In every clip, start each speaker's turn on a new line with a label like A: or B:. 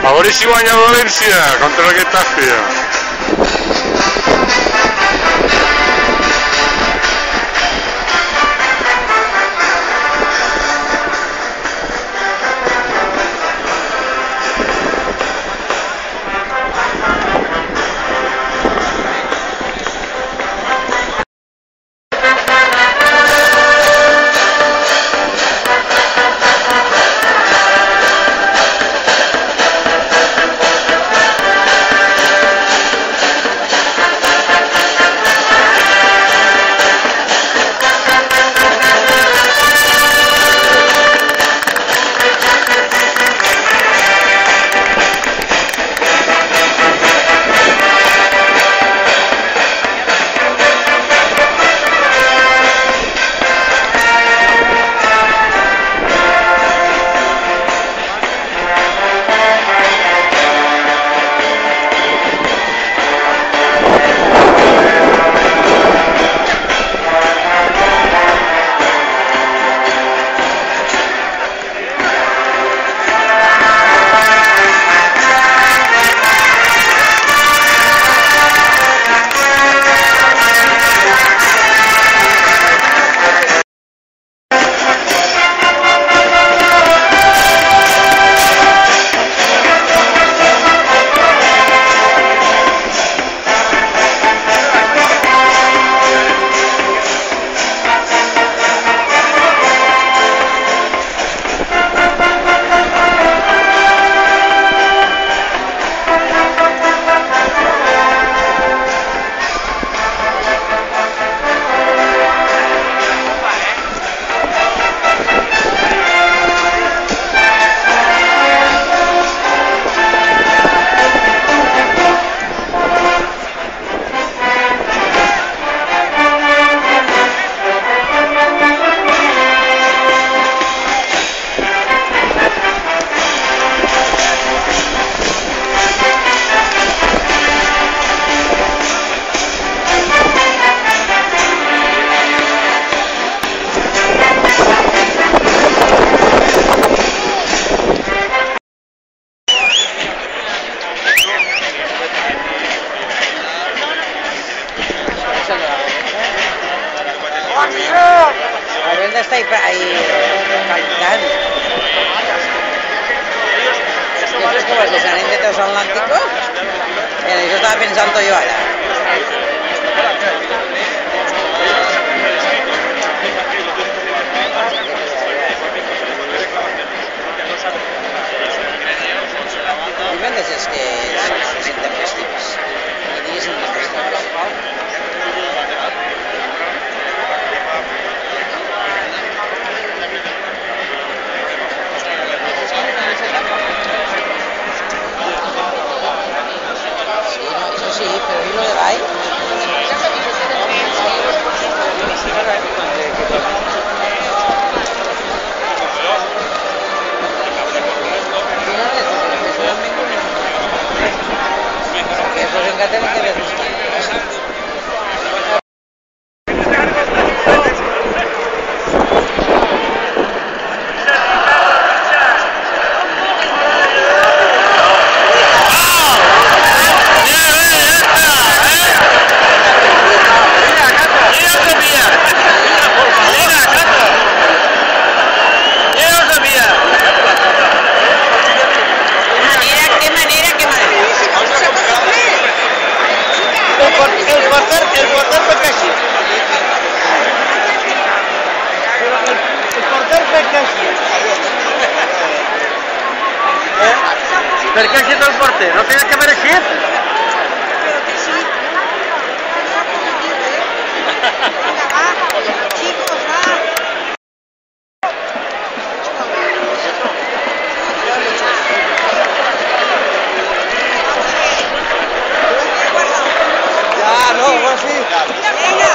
A: A veure si guanya el València contra el Getafe.
B: Abel está ahí calentando. ¿Esto es como el desenent de Transatlántico? En eso estaba pensando yo ahora. I vendes és que se senten festius. I diguéssim que festius. Sí, no, eso sí, pero ¿y lo de Bay? Eso es en Cataluña que me gusta.
C: El porter peca així. El porter peca així. Per què ha sigut el porter? No tenia que haver eixit?
D: Pero que sí. Chicos, va.
C: Ja, no, no, sí.
D: Venga.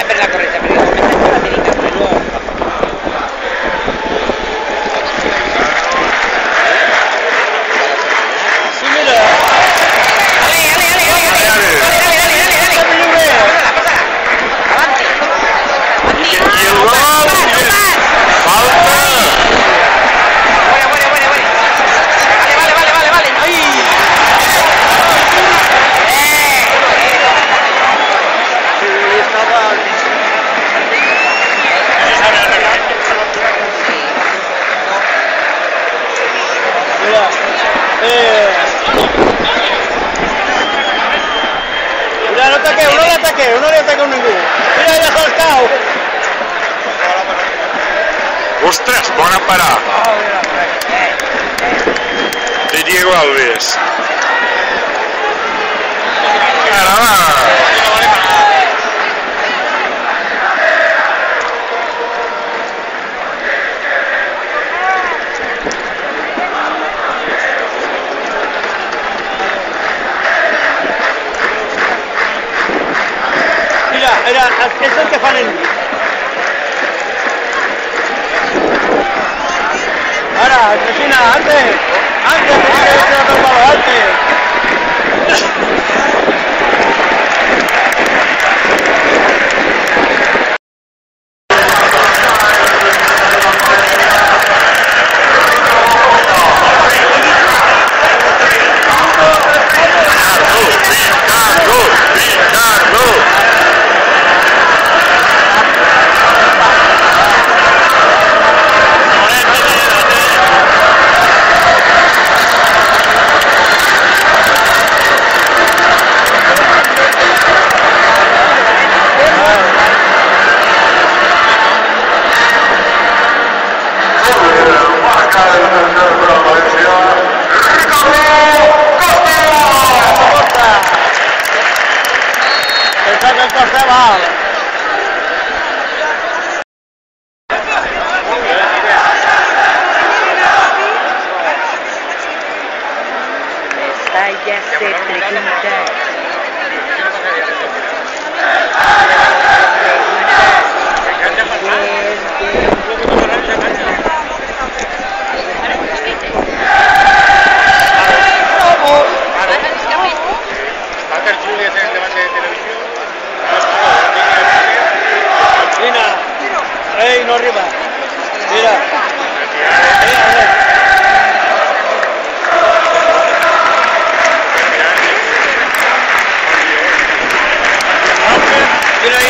B: per la corretta, perché come la tirita quello.
C: Mira, no ataque, uno le ataque, uno le ataque a ningú. Mira, ja s'ha escau.
A: Ostres, bona parada. De Diego Alves. Caramba.
C: Mira, és el que fan el llit. Ara, Cristina, antes, antes.
E: Ya se pregunta.
C: Mira, ey, no arriba. Mira. Mira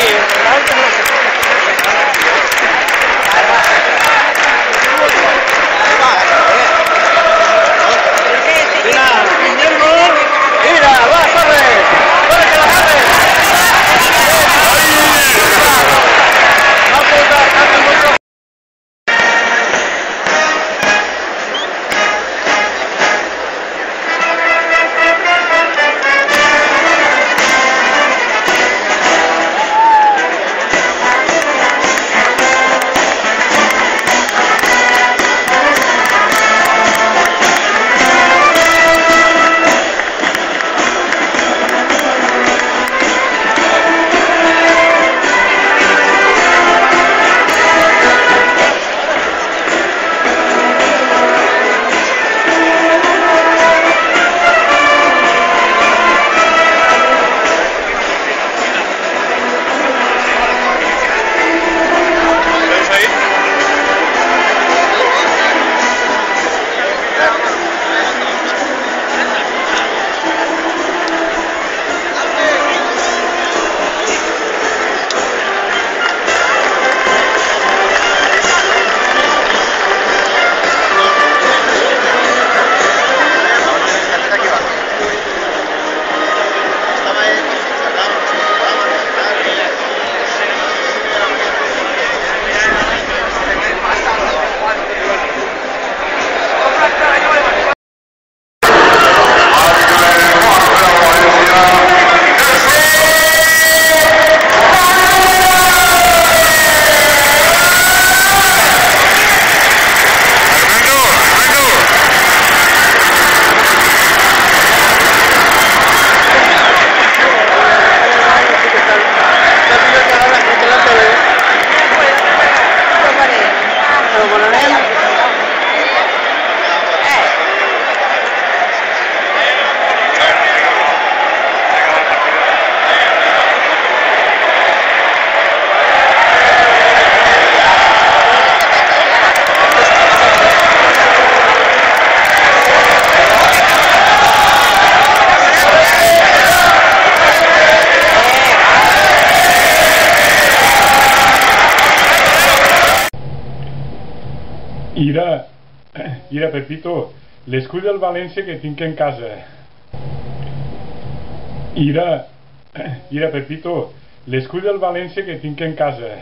F: Mira, Pepito, l'escull del València que tinc en casa. Mira, Pepito, l'escull del València que tinc en casa.